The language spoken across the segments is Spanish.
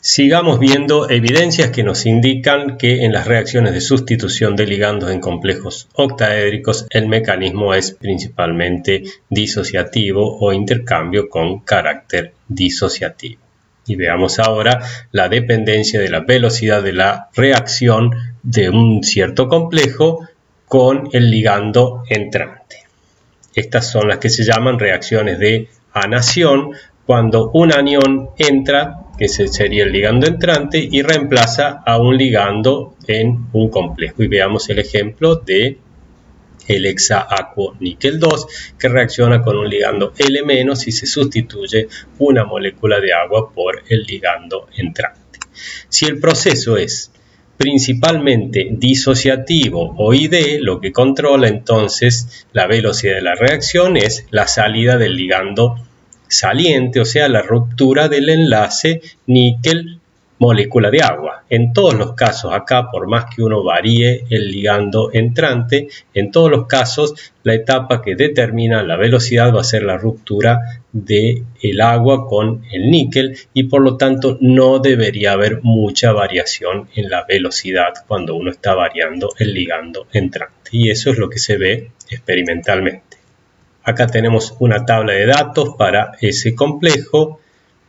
Sigamos viendo evidencias que nos indican que en las reacciones de sustitución de ligandos en complejos octaédricos el mecanismo es principalmente disociativo o intercambio con carácter disociativo. Y veamos ahora la dependencia de la velocidad de la reacción de un cierto complejo con el ligando entrante. Estas son las que se llaman reacciones de anación, cuando un anión entra, que sería el ligando entrante, y reemplaza a un ligando en un complejo. Y veamos el ejemplo de el hexaacuo níquel 2, que reacciona con un ligando L- y se sustituye una molécula de agua por el ligando entrante. Si el proceso es principalmente disociativo o ID, lo que controla entonces la velocidad de la reacción es la salida del ligando saliente, o sea, la ruptura del enlace níquel molécula de agua. En todos los casos, acá, por más que uno varíe el ligando entrante, en todos los casos la etapa que determina la velocidad va a ser la ruptura del agua con el níquel, y por lo tanto no debería haber mucha variación en la velocidad cuando uno está variando el ligando entrante, y eso es lo que se ve experimentalmente. Acá tenemos una tabla de datos para ese complejo,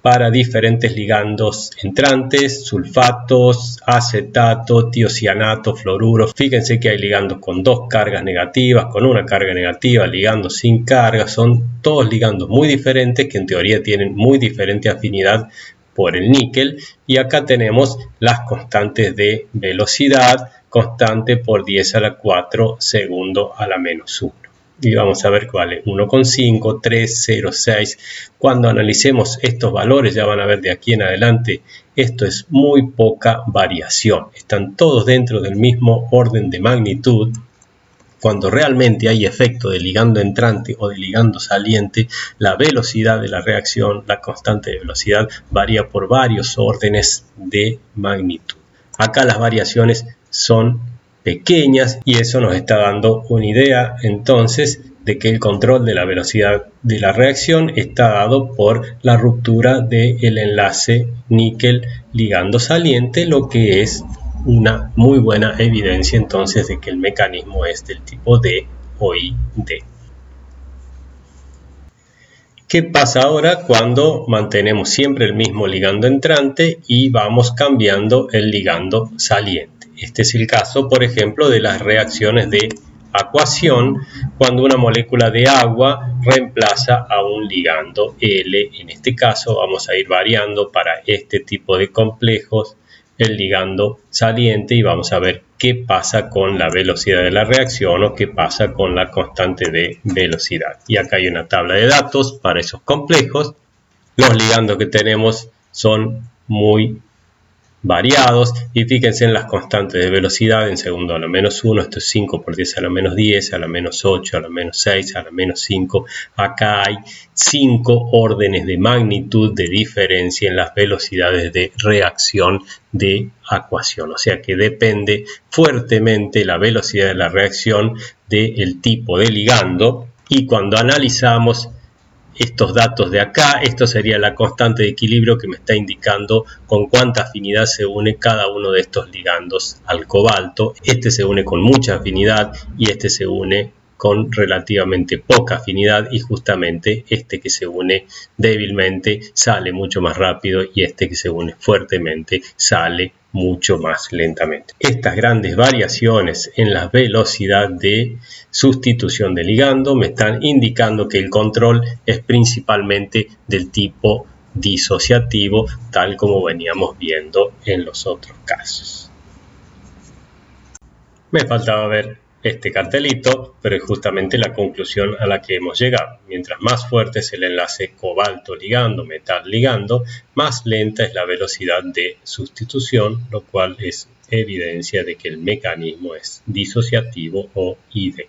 para diferentes ligandos entrantes, sulfatos, acetato, tiocianato, fluoruro. Fíjense que hay ligandos con dos cargas negativas, con una carga negativa, ligandos sin carga. Son todos ligandos muy diferentes que en teoría tienen muy diferente afinidad por el níquel. Y acá tenemos las constantes de velocidad, constante por 10 a la 4 segundo a la menos 1. Y vamos a ver cuál es, 1,5, 3, 0, 6. Cuando analicemos estos valores, ya van a ver de aquí en adelante, esto es muy poca variación. Están todos dentro del mismo orden de magnitud. Cuando realmente hay efecto de ligando entrante o de ligando saliente, la velocidad de la reacción, la constante de velocidad, varía por varios órdenes de magnitud. Acá las variaciones son pequeñas y eso nos está dando una idea entonces de que el control de la velocidad de la reacción está dado por la ruptura del enlace níquel ligando saliente, lo que es una muy buena evidencia entonces de que el mecanismo es del tipo D o ID. ¿Qué pasa ahora cuando mantenemos siempre el mismo ligando entrante y vamos cambiando el ligando saliente? Este es el caso, por ejemplo, de las reacciones de acuación, cuando una molécula de agua reemplaza a un ligando L. En este caso vamos a ir variando para este tipo de complejos el ligando saliente y vamos a ver qué pasa con la velocidad de la reacción o qué pasa con la constante de velocidad. Y acá hay una tabla de datos para esos complejos. Los ligandos que tenemos son muy variados y fíjense en las constantes de velocidad en segundo a la menos 1, esto es 5 por 10 a la menos 10, a la menos 8, a la menos 6, a la menos 5. Acá hay 5 órdenes de magnitud de diferencia en las velocidades de reacción de acuación, o sea que depende fuertemente la velocidad de la reacción del tipo de ligando. Y cuando analizamos estos datos de acá, esto sería la constante de equilibrio que me está indicando con cuánta afinidad se une cada uno de estos ligandos al cobalto. Este se une con mucha afinidad y este se une con relativamente poca afinidad, y justamente este que se une débilmente sale mucho más rápido y este que se une fuertemente sale mucho más lentamente. Estas grandes variaciones en la velocidad de sustitución de ligando me están indicando que el control es principalmente del tipo disociativo, tal como veníamos viendo en los otros casos. Me faltaba ver este cartelito, pero es justamente la conclusión a la que hemos llegado. Mientras más fuerte es el enlace cobalto-ligando, metal-ligando, más lenta es la velocidad de sustitución, lo cual es evidencia de que el mecanismo es disociativo o ID.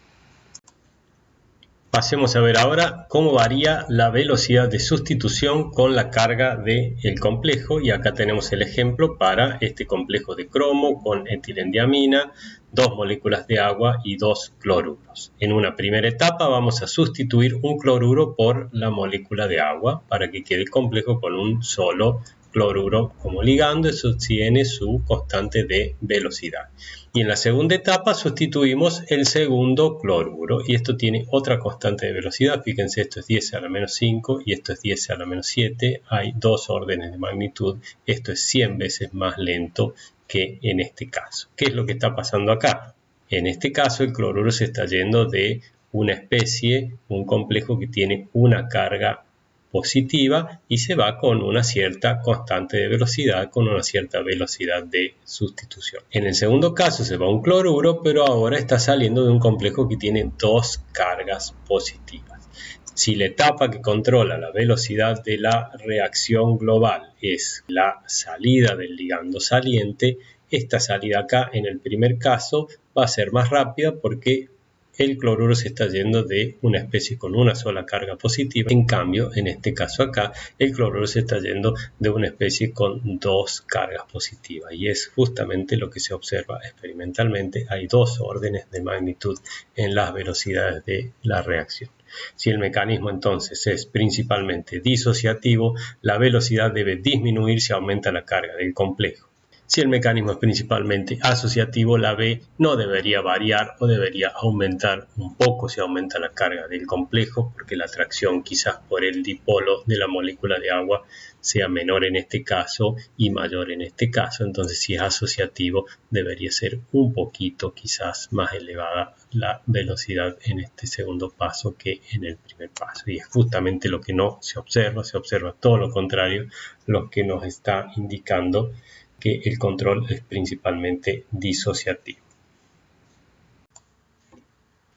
Pasemos a ver ahora cómo varía la velocidad de sustitución con la carga del complejo, y acá tenemos el ejemplo para este complejo de cromo con etilendiamina, 2 moléculas de agua y 2 cloruros. En una primera etapa vamos a sustituir un cloruro por la molécula de agua para que quede el complejo con un solo cloruro como ligando, eso tiene su constante de velocidad. Y en la segunda etapa sustituimos el segundo cloruro y esto tiene otra constante de velocidad. Fíjense, esto es 10 a la menos 5 y esto es 10 a la menos 7. Hay dos órdenes de magnitud. Esto es 100 veces más lento que en este caso. ¿Qué es lo que está pasando acá? En este caso el cloruro se está yendo de una especie, un complejo que tiene una carga positiva y se va con una cierta constante de velocidad, con una cierta velocidad de sustitución. En el segundo caso se va un cloruro, pero ahora está saliendo de un complejo que tiene dos cargas positivas. Si la etapa que controla la velocidad de la reacción global es la salida del ligando saliente, esta salida acá en el primer caso va a ser más rápida porque el cloruro se está yendo de una especie con una sola carga positiva. En cambio, en este caso acá, el cloruro se está yendo de una especie con dos cargas positivas. Y es justamente lo que se observa experimentalmente. Hay dos órdenes de magnitud en las velocidades de la reacción. Si el mecanismo entonces es principalmente disociativo, la velocidad debe disminuir si aumenta la carga del complejo. Si el mecanismo es principalmente asociativo, la V no debería variar o debería aumentar un poco si aumenta la carga del complejo, porque la atracción quizás por el dipolo de la molécula de agua sea menor en este caso y mayor en este caso. Entonces, si es asociativo, debería ser un poquito quizás más elevada la velocidad en este segundo paso que en el primer paso. Y es justamente lo que no se observa todo lo contrario, lo que nos está indicando que el control es principalmente disociativo.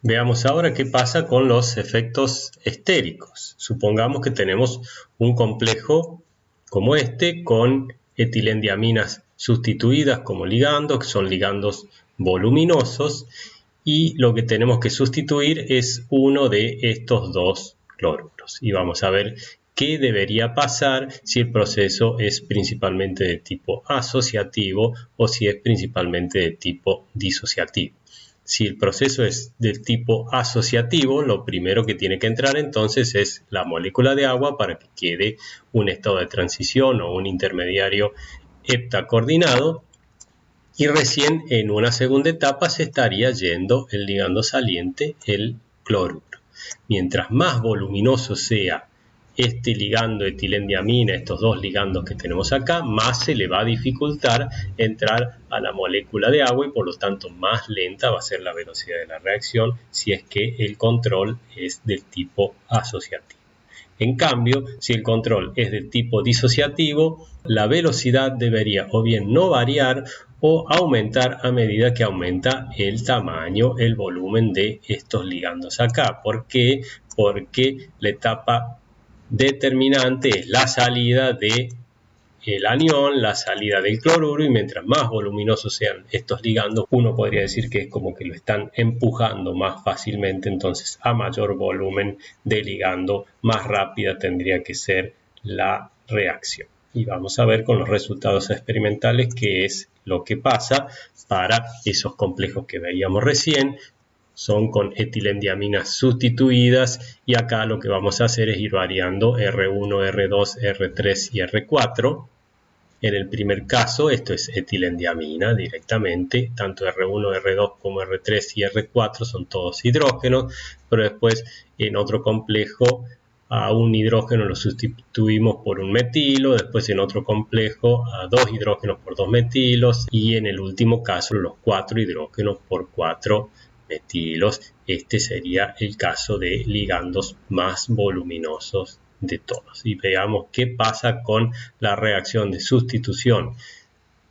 Veamos ahora qué pasa con los efectos estéricos. Supongamos que tenemos un complejo como este con etilendiaminas sustituidas como ligandos, que son ligandos voluminosos, y lo que tenemos que sustituir es uno de estos dos cloruros. Y vamos a ver qué debería pasar si el proceso es principalmente de tipo asociativo o si es principalmente de tipo disociativo. Si el proceso es del tipo asociativo, lo primero que tiene que entrar entonces es la molécula de agua para que quede un estado de transición o un intermediario heptacoordinado. Y recién en una segunda etapa se estaría yendo el ligando saliente, el cloruro. Mientras más voluminoso sea este ligando etilendiamina, estos dos ligandos que tenemos acá, más se le va a dificultar entrar a la molécula de agua y por lo tanto más lenta va a ser la velocidad de la reacción si es que el control es del tipo asociativo. En cambio, si el control es del tipo disociativo, la velocidad debería o bien no variar o aumentar a medida que aumenta el tamaño, el volumen de estos ligandos acá. ¿Por qué? Porque la etapa determinante es la salida del anión, la salida del cloruro, y mientras más voluminosos sean estos ligandos, uno podría decir que es como que lo están empujando más fácilmente. Entonces, a mayor volumen de ligando, más rápida tendría que ser la reacción. Y vamos a ver con los resultados experimentales qué es lo que pasa para esos complejos que veíamos recién. Son con etilendiaminas sustituidas y acá lo que vamos a hacer es ir variando R1, R2, R3 y R4. En el primer caso esto es etilendiamina directamente, tanto R1, R2 como R3 y R4 son todos hidrógenos, pero después en otro complejo a un hidrógeno lo sustituimos por un metilo, después en otro complejo a dos hidrógenos por dos metilos y en el último caso los cuatro hidrógenos por cuatro metilos. Este sería el caso de ligandos más voluminosos de todos. Y veamos qué pasa con la reacción de sustitución.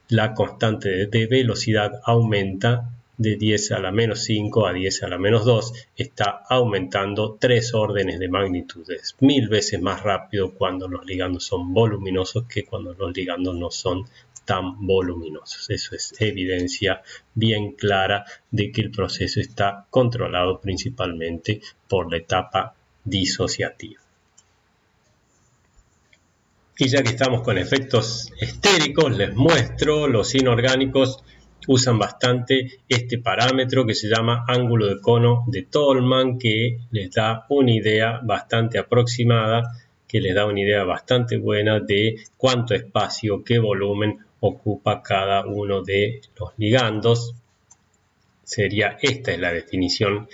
La constante de velocidad aumenta de 10 a la menos 5 a 10 a la menos 2. Está aumentando 3 órdenes de magnitudes. 1000 veces más rápido cuando los ligandos son voluminosos que cuando los ligandos no son tan voluminosos. Eso es evidencia bien clara de que el proceso está controlado principalmente por la etapa disociativa. Y ya que estamos con efectos estéricos, les muestro, los inorgánicos usan bastante este parámetro que se llama ángulo de cono de Tolman, que les da una idea bastante aproximada que les da una idea bastante buena de cuánto espacio, qué volumen ocupa cada uno de los ligandos. Esta es la definición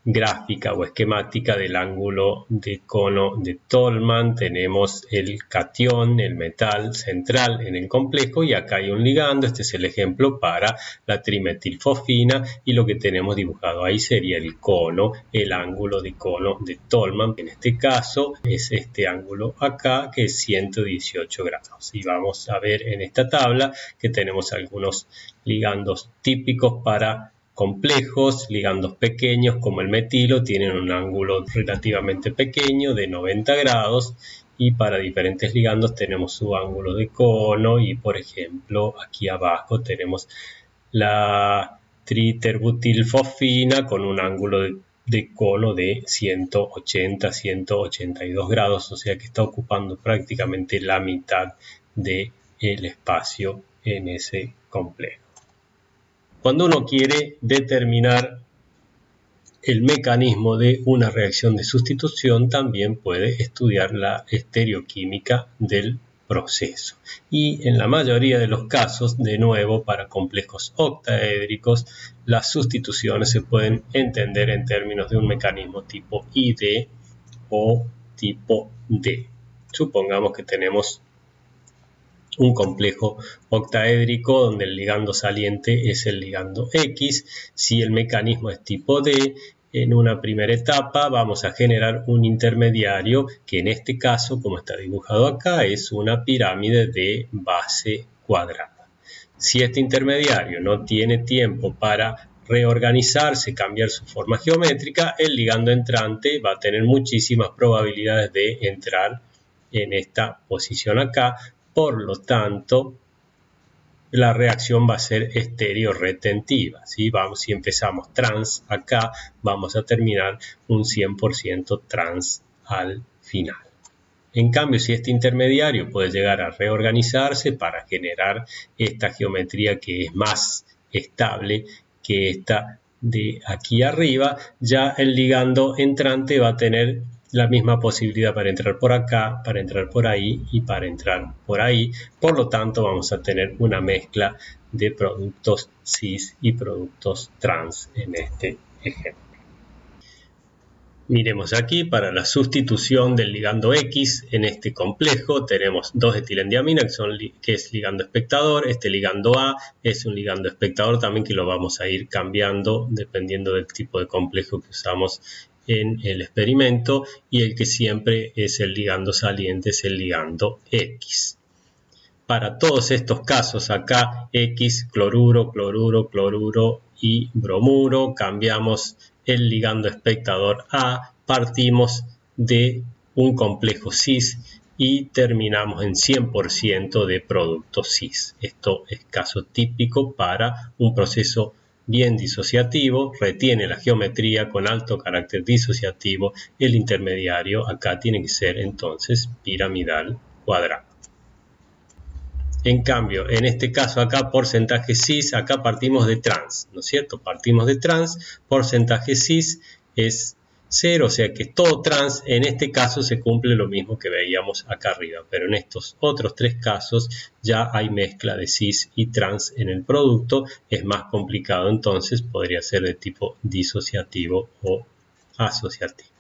gráfica o esquemática del ángulo de cono de Tolman. Tenemos el catión, el metal central en el complejo, y acá hay un ligando. Este es el ejemplo para la trimetilfosfina, y lo que tenemos dibujado ahí sería el cono, el ángulo de cono de Tolman. En este caso es este ángulo acá, que es 118 grados. Y vamos a ver en esta tabla que tenemos algunos ligandos típicos para complejos. Ligandos pequeños como el metilo tienen un ángulo relativamente pequeño de 90 grados, y para diferentes ligandos tenemos su ángulo de cono. Y por ejemplo aquí abajo tenemos la triterbutilfosfina con un ángulo de cono de 180-182 grados, o sea que está ocupando prácticamente la mitad del espacio en ese complejo. Cuando uno quiere determinar el mecanismo de una reacción de sustitución, también puede estudiar la estereoquímica del proceso. Y en la mayoría de los casos, de nuevo, para complejos octaédricos, las sustituciones se pueden entender en términos de un mecanismo tipo ID o tipo D. Supongamos que tenemos un complejo octaédrico donde el ligando saliente es el ligando X. Si el mecanismo es tipo D, en una primera etapa vamos a generar un intermediario que en este caso, como está dibujado acá, es una pirámide de base cuadrada. Si este intermediario no tiene tiempo para reorganizarse, cambiar su forma geométrica, el ligando entrante va a tener muchísimas probabilidades de entrar en esta posición acá. Por lo tanto, la reacción va a ser estereorretentiva, ¿sí? Si empezamos trans acá, vamos a terminar un 100% trans al final. En cambio, si este intermediario puede llegar a reorganizarse para generar esta geometría que es más estable que esta de aquí arriba, ya el ligando entrante va a tener la misma posibilidad para entrar por acá, para entrar por ahí y para entrar por ahí. Por lo tanto, vamos a tener una mezcla de productos cis y productos trans en este ejemplo. Miremos aquí, para la sustitución del ligando X en este complejo tenemos 2-etilendiamina que es ligando espectador. Este ligando A es un ligando espectador también, que lo vamos a ir cambiando dependiendo del tipo de complejo que usamos en el experimento, y el que siempre es el ligando saliente es el ligando X. Para todos estos casos acá, X, cloruro, cloruro, cloruro y bromuro, cambiamos el ligando espectador A, partimos de un complejo cis y terminamos en 100% de producto cis. Esto es caso típico para un proceso bien disociativo, retiene la geometría con alto carácter disociativo. El intermediario acá tiene que ser entonces piramidal cuadrado. En cambio, en este caso acá, porcentaje cis, acá partimos de trans, ¿no es cierto? Partimos de trans, porcentaje cis es 0, o sea que todo trans. En este caso se cumple lo mismo que veíamos acá arriba, pero en estos otros tres casos ya hay mezcla de cis y trans en el producto. Es más complicado, entonces podría ser de tipo disociativo o asociativo.